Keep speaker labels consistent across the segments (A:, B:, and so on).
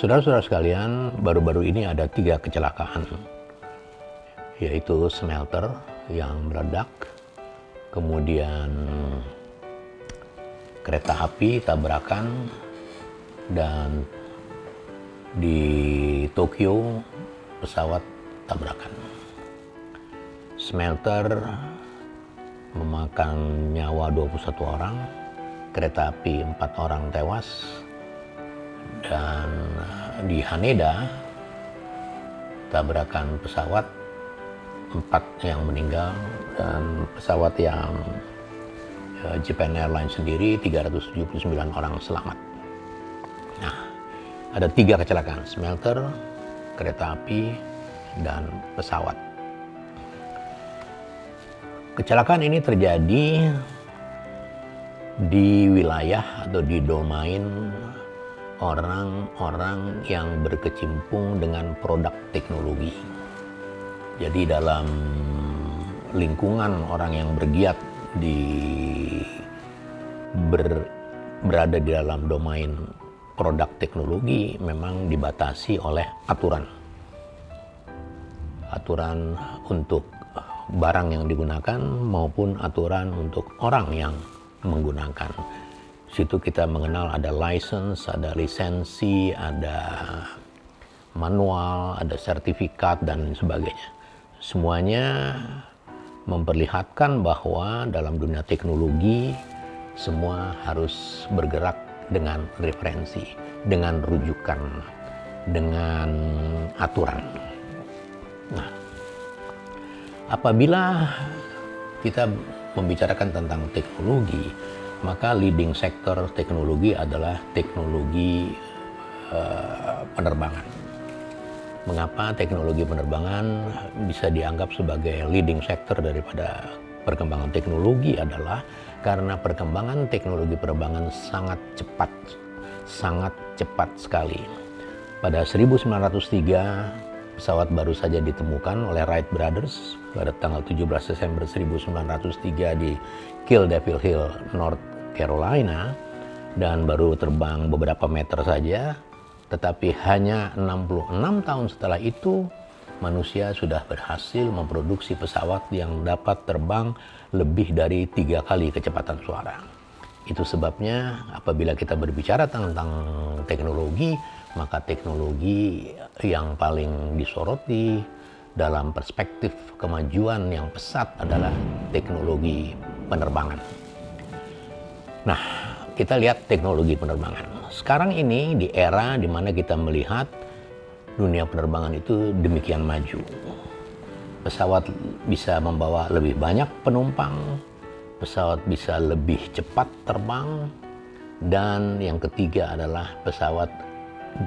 A: Saudara-saudara sekalian, baru-baru ini ada 3 kecelakaan, yaitu smelter yang meledak, kemudian kereta api tabrakan, dan di Tokyo pesawat tabrakan. Smelter memakan nyawa 21 orang, kereta api 4 orang tewas, dan di Haneda tabrakan pesawat 4 yang meninggal, dan pesawat yang Japan Airlines sendiri 379 orang selamat. Nah, ada 3 kecelakaan, smelter, kereta api, dan pesawat. Kecelakaan ini terjadi di wilayah atau di domain orang-orang yang berkecimpung dengan produk teknologi. Jadi dalam lingkungan orang yang bergiat berada di dalam domain produk teknologi memang dibatasi oleh aturan untuk barang yang digunakan maupun aturan untuk orang yang menggunakan. Situ kita mengenal ada license, ada lisensi, ada manual, ada sertifikat, dan sebagainya. Semuanya memperlihatkan bahwa dalam dunia teknologi semua harus bergerak dengan referensi, dengan rujukan, dengan aturan. Nah, apabila kita membicarakan tentang teknologi, maka leading sektor teknologi adalah teknologi penerbangan. Mengapa teknologi penerbangan bisa dianggap sebagai leading sector daripada perkembangan teknologi adalah karena perkembangan teknologi penerbangan sangat cepat sekali. Pada 1903, pesawat baru saja ditemukan oleh Wright Brothers pada tanggal 17 Desember 1903 di Kill Devil Hill, North Carolina, dan baru terbang beberapa meter saja. Tetapi hanya 66 tahun setelah itu, manusia sudah berhasil memproduksi pesawat yang dapat terbang lebih dari 3 kali kecepatan suara. Itu sebabnya apabila kita berbicara tentang teknologi, maka teknologi yang paling disoroti dalam perspektif kemajuan yang pesat adalah teknologi penerbangan. Nah, kita lihat teknologi penerbangan. Sekarang ini di era di mana kita melihat dunia penerbangan itu demikian maju. Pesawat bisa membawa lebih banyak penumpang, pesawat bisa lebih cepat terbang, dan yang ketiga adalah pesawat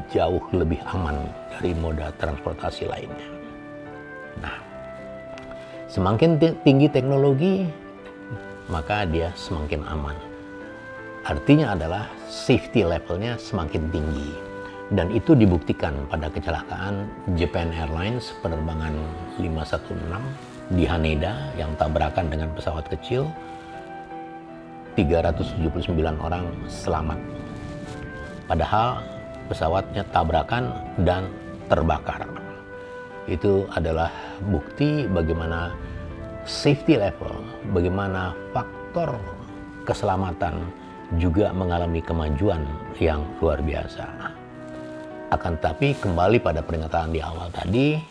A: jauh lebih aman dari moda transportasi lainnya. Nah, semakin tinggi teknologi, maka dia semakin aman. Artinya adalah safety levelnya semakin tinggi. Dan itu dibuktikan pada kecelakaan Japan Airlines penerbangan 516 di Haneda yang tabrakan dengan pesawat kecil. 379 orang selamat. Padahal pesawatnya tabrakan dan terbakar. Itu adalah bukti bagaimana safety level, bagaimana faktor keselamatan juga mengalami kemajuan yang luar biasa. Akan tetapi kembali pada pernyataan di awal tadi,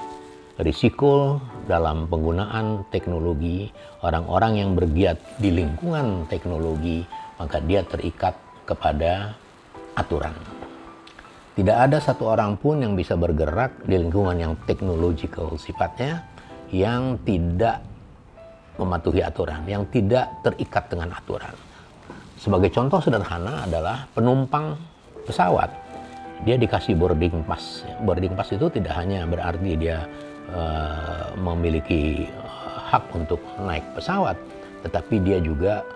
A: risiko dalam penggunaan teknologi, orang-orang yang bergiat di lingkungan teknologi, maka dia terikat kepada aturan. Tidak ada satu orang pun yang bisa bergerak di lingkungan yang technological sifatnya, yang tidak mematuhi aturan, yang tidak terikat dengan aturan. Sebagai contoh sederhana adalah penumpang pesawat. Dia dikasih boarding pass. Boarding pass itu tidak hanya berarti dia memiliki hak untuk naik pesawat, tetapi dia juga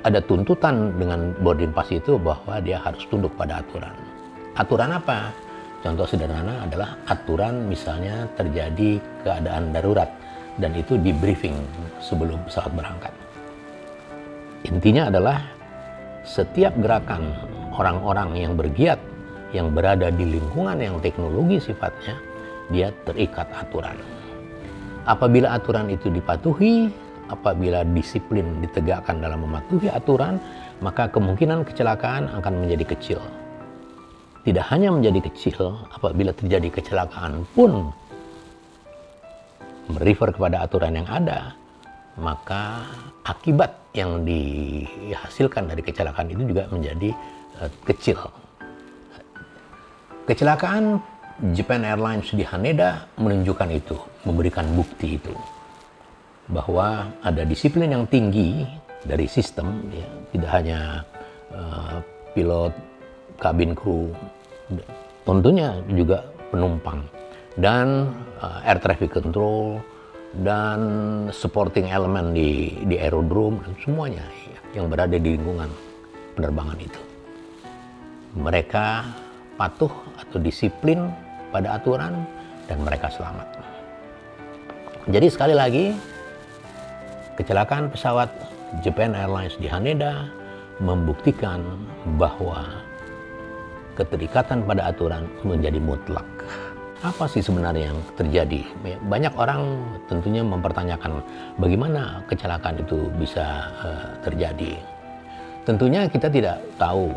A: ada tuntutan dengan boarding pass itu bahwa dia harus tunduk pada aturan. Aturan apa? Contoh sederhana adalah aturan misalnya terjadi keadaan darurat, dan itu di briefing sebelum pesawat berangkat. Intinya adalah setiap gerakan orang-orang yang bergiat, yang berada di lingkungan yang teknologi sifatnya, dia terikat aturan. Apabila aturan itu dipatuhi, apabila disiplin ditegakkan dalam mematuhi aturan, maka kemungkinan kecelakaan akan menjadi kecil. Tidak hanya menjadi kecil, apabila terjadi kecelakaan pun merefer kepada aturan yang ada, maka akibat yang dihasilkan dari kecelakaan itu juga menjadi kecil. Kecelakaan Japan Airlines di Haneda menunjukkan itu, memberikan bukti itu, bahwa ada disiplin yang tinggi dari sistem, ya, tidak hanya pilot, kabin kru, tentunya juga penumpang, dan air traffic control, dan supporting element di aerodrome, dan semuanya yang berada di lingkungan penerbangan itu. Mereka patuh atau disiplin pada aturan dan mereka selamat. Jadi sekali lagi, kecelakaan pesawat Japan Airlines di Haneda membuktikan bahwa keterikatan pada aturan menjadi mutlak. Apa sih sebenarnya yang terjadi? Banyak orang tentunya mempertanyakan bagaimana kecelakaan itu bisa terjadi. Tentunya kita tidak tahu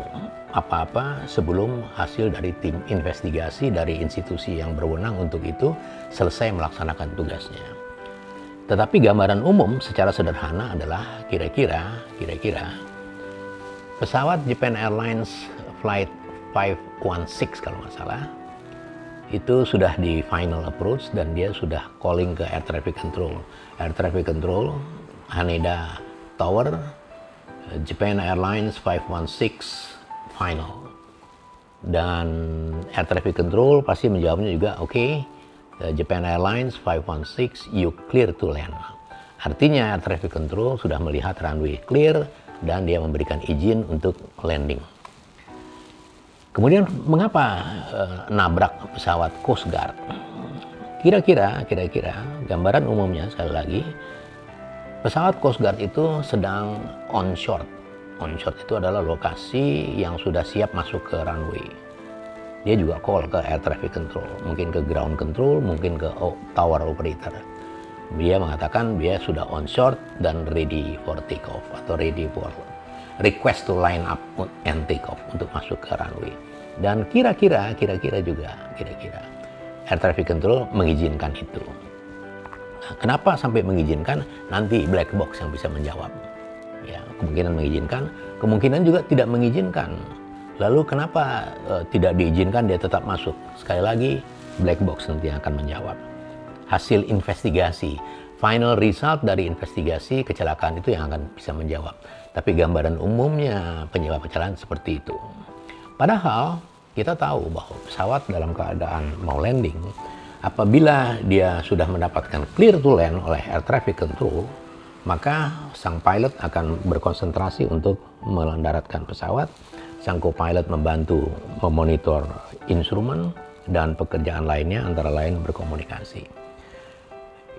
A: apa-apa sebelum hasil dari tim investigasi dari institusi yang berwenang untuk itu selesai melaksanakan tugasnya. Tetapi gambaran umum secara sederhana adalah kira-kira pesawat Japan Airlines Flight 516 kalau nggak salah, itu sudah di final approach dan dia sudah calling ke air traffic control. Air traffic control, Haneda Tower, Japan Airlines 516 final. Dan air traffic control pasti menjawabnya juga, oke, Japan Airlines 516, you clear to land. Artinya air traffic control sudah melihat runway clear dan dia memberikan izin untuk landing. Kemudian mengapa nabrak pesawat Coast Guard? Kira-kira gambaran umumnya sekali lagi, pesawat Coast Guard itu sedang onshore. Onshore itu adalah lokasi yang sudah siap masuk ke runway. Dia juga call ke air traffic control, mungkin ke ground control, mungkin ke tower operator. Dia mengatakan dia sudah onshore dan ready for take off atau ready for request to line up and take off untuk masuk ke runway. Dan kira-kira air traffic control mengizinkan itu. Nah, kenapa sampai mengizinkan? Nanti black box yang bisa menjawab. Ya, kemungkinan mengizinkan, kemungkinan juga tidak mengizinkan. Lalu kenapa tidak diizinkan dia tetap masuk? Sekali lagi, black box nanti yang akan menjawab. Hasil investigasi, final result dari investigasi kecelakaan itu yang akan bisa menjawab. Tapi gambaran umumnya penyebab kecelakaan seperti itu. Padahal kita tahu bahwa pesawat dalam keadaan mau landing, apabila dia sudah mendapatkan clear to land oleh air traffic control, maka sang pilot akan berkonsentrasi untuk mendaratkan pesawat. Sang co-pilot membantu memonitor instrumen dan pekerjaan lainnya, antara lain berkomunikasi.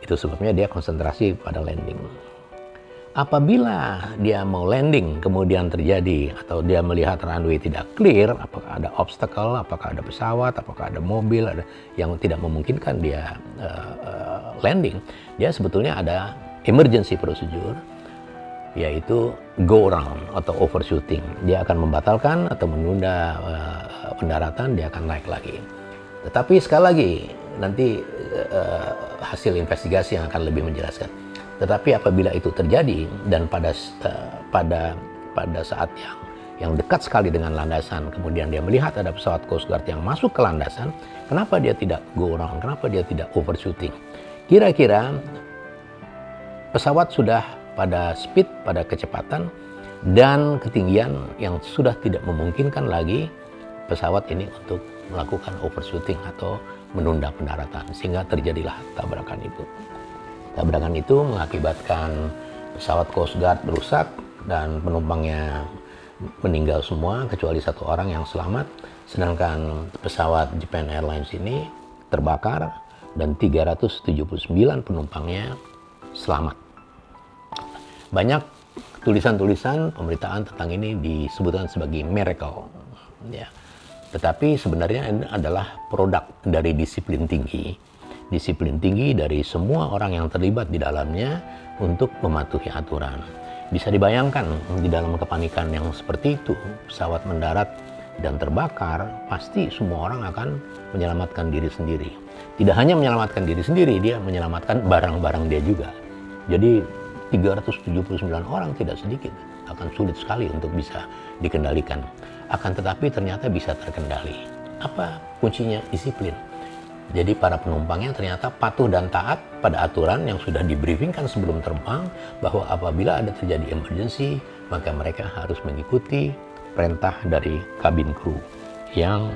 A: Itu sebabnya dia konsentrasi pada landing. Apabila dia mau landing kemudian terjadi atau dia melihat runway tidak clear, apakah ada obstacle, apakah ada pesawat, apakah ada mobil ada yang tidak memungkinkan dia landing, dia sebetulnya ada emergency procedure, yaitu go around atau overshooting. Dia akan membatalkan atau menunda pendaratan, dia akan naik lagi. Tetapi sekali lagi nanti hasil investigasi yang akan lebih menjelaskan. Tetapi apabila itu terjadi dan pada saat yang dekat sekali dengan landasan, kemudian dia melihat ada pesawat Coast Guard yang masuk ke landasan, kenapa dia tidak go around? Kenapa dia tidak overshooting? Kira-kira pesawat sudah pada speed, pada kecepatan dan ketinggian yang sudah tidak memungkinkan lagi pesawat ini untuk melakukan overshooting atau menunda pendaratan, sehingga terjadilah tabrakan itu. Tabrakan itu mengakibatkan pesawat Coast Guard rusak dan penumpangnya meninggal semua kecuali satu orang yang selamat, sedangkan pesawat Japan Airlines ini terbakar dan 379 penumpangnya selamat. Banyak tulisan-tulisan pemberitaan tentang ini disebutkan sebagai miracle. Ya. Tetapi sebenarnya ini adalah produk dari disiplin tinggi. Disiplin tinggi dari semua orang yang terlibat di dalamnya untuk mematuhi aturan. Bisa dibayangkan di dalam kepanikan yang seperti itu, pesawat mendarat dan terbakar, pasti semua orang akan menyelamatkan diri sendiri. Tidak hanya menyelamatkan diri sendiri, dia menyelamatkan barang-barang dia juga. Jadi 379 orang tidak sedikit, akan sulit sekali untuk bisa dikendalikan. Akan tetapi ternyata bisa terkendali. Apa kuncinya? Disiplin. Jadi para penumpangnya ternyata patuh dan taat pada aturan yang sudah dibriefingkan sebelum terbang, bahwa apabila ada terjadi emergency, maka mereka harus mengikuti perintah dari kabin kru yang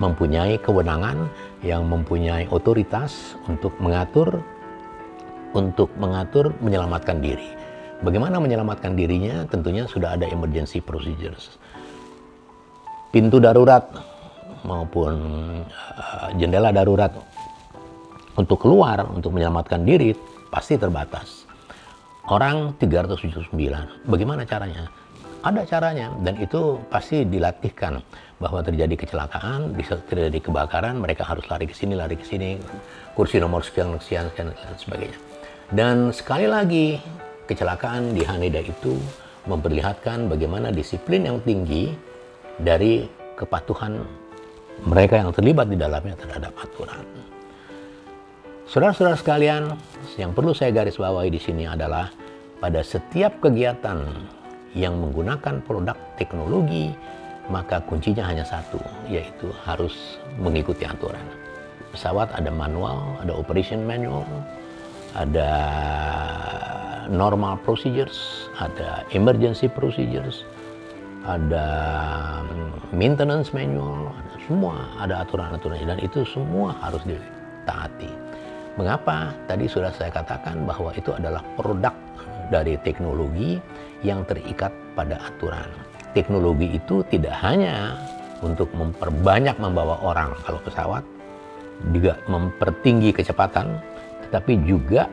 A: mempunyai kewenangan, yang mempunyai otoritas untuk mengatur menyelamatkan diri. Bagaimana menyelamatkan dirinya? Tentunya sudah ada emergency procedures. Pintu darurat maupun jendela darurat untuk keluar, untuk menyelamatkan diri pasti terbatas. Orang 379, bagaimana caranya? Ada caranya, dan itu pasti dilatihkan. Bahwa terjadi kecelakaan, bisa terjadi kebakaran, mereka harus lari ke sini, kursi nomor sekian, dan sebagainya. Dan sekali lagi, kecelakaan di Haneda itu memperlihatkan bagaimana disiplin yang tinggi dari kepatuhan mereka yang terlibat di dalamnya terhadap aturan. Saudara-saudara sekalian, yang perlu saya garis bawahi di sini adalah pada setiap kegiatan yang menggunakan produk teknologi, maka kuncinya hanya satu, yaitu harus mengikuti aturan. Pesawat ada manual, ada operation manual, ada normal procedures, ada emergency procedures, ada maintenance manual, semua ada aturan-aturan, dan itu semua harus ditaati. Mengapa? Tadi sudah saya katakan bahwa itu adalah produk dari teknologi yang terikat pada aturan. Teknologi itu tidak hanya untuk memperbanyak membawa orang kalau pesawat, juga mempertinggi kecepatan, tetapi juga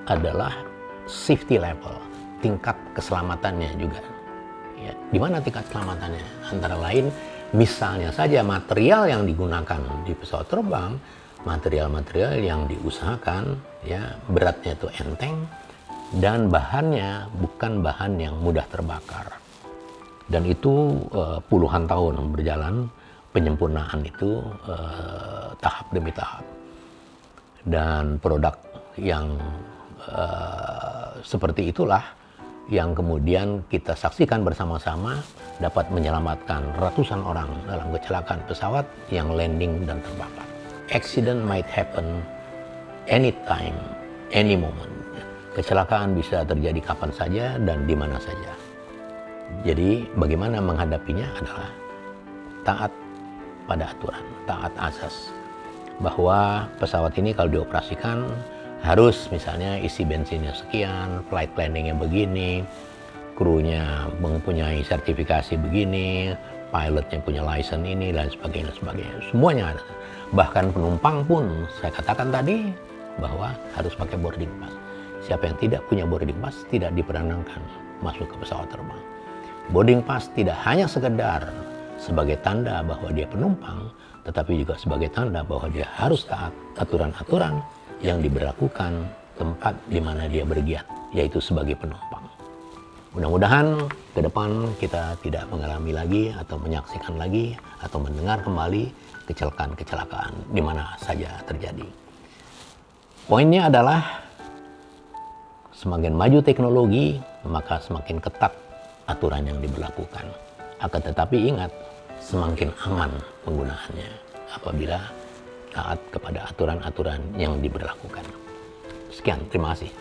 A: adalah safety level, tingkat keselamatannya juga. Ya, di mana tingkat keselamatannya? Antara lain, misalnya saja material yang digunakan di pesawat terbang, material-material yang diusahakan, ya beratnya itu enteng, dan bahannya bukan bahan yang mudah terbakar. Dan itu puluhan tahun berjalan, penyempurnaan itu tahap demi tahap. Dan produk yang seperti itulah yang kemudian kita saksikan bersama-sama dapat menyelamatkan ratusan orang dalam kecelakaan pesawat yang landing dan terbakar. Accident might happen anytime, any moment. Kecelakaan bisa terjadi kapan saja dan di mana saja. Jadi bagaimana menghadapinya adalah taat pada aturan, taat azas. Bahwa pesawat ini kalau dioperasikan harus misalnya isi bensinnya sekian, flight planningnya begini, krunya mempunyai sertifikasi begini, pilotnya punya license ini, dan sebagainya. Semuanya ada. Bahkan penumpang pun, saya katakan tadi, bahwa harus pakai boarding pass. Siapa yang tidak punya boarding pass tidak diperkenankan masuk ke pesawat terbang. Boarding pass tidak hanya sekedar sebagai tanda bahwa dia penumpang, tetapi juga sebagai tanda bahwa dia harus taat aturan-aturan yang diberlakukan tempat di mana dia bergiat, yaitu sebagai penumpang. Mudah-mudahan ke depan kita tidak mengalami lagi atau menyaksikan lagi atau mendengar kembali kecelakaan-kecelakaan di mana saja terjadi. Poinnya adalah semakin maju teknologi, maka semakin ketat aturan yang diberlakukan. Akan tetapi ingat, semakin aman penggunaannya apabila taat kepada aturan-aturan yang diberlakukan. Sekian, terima kasih.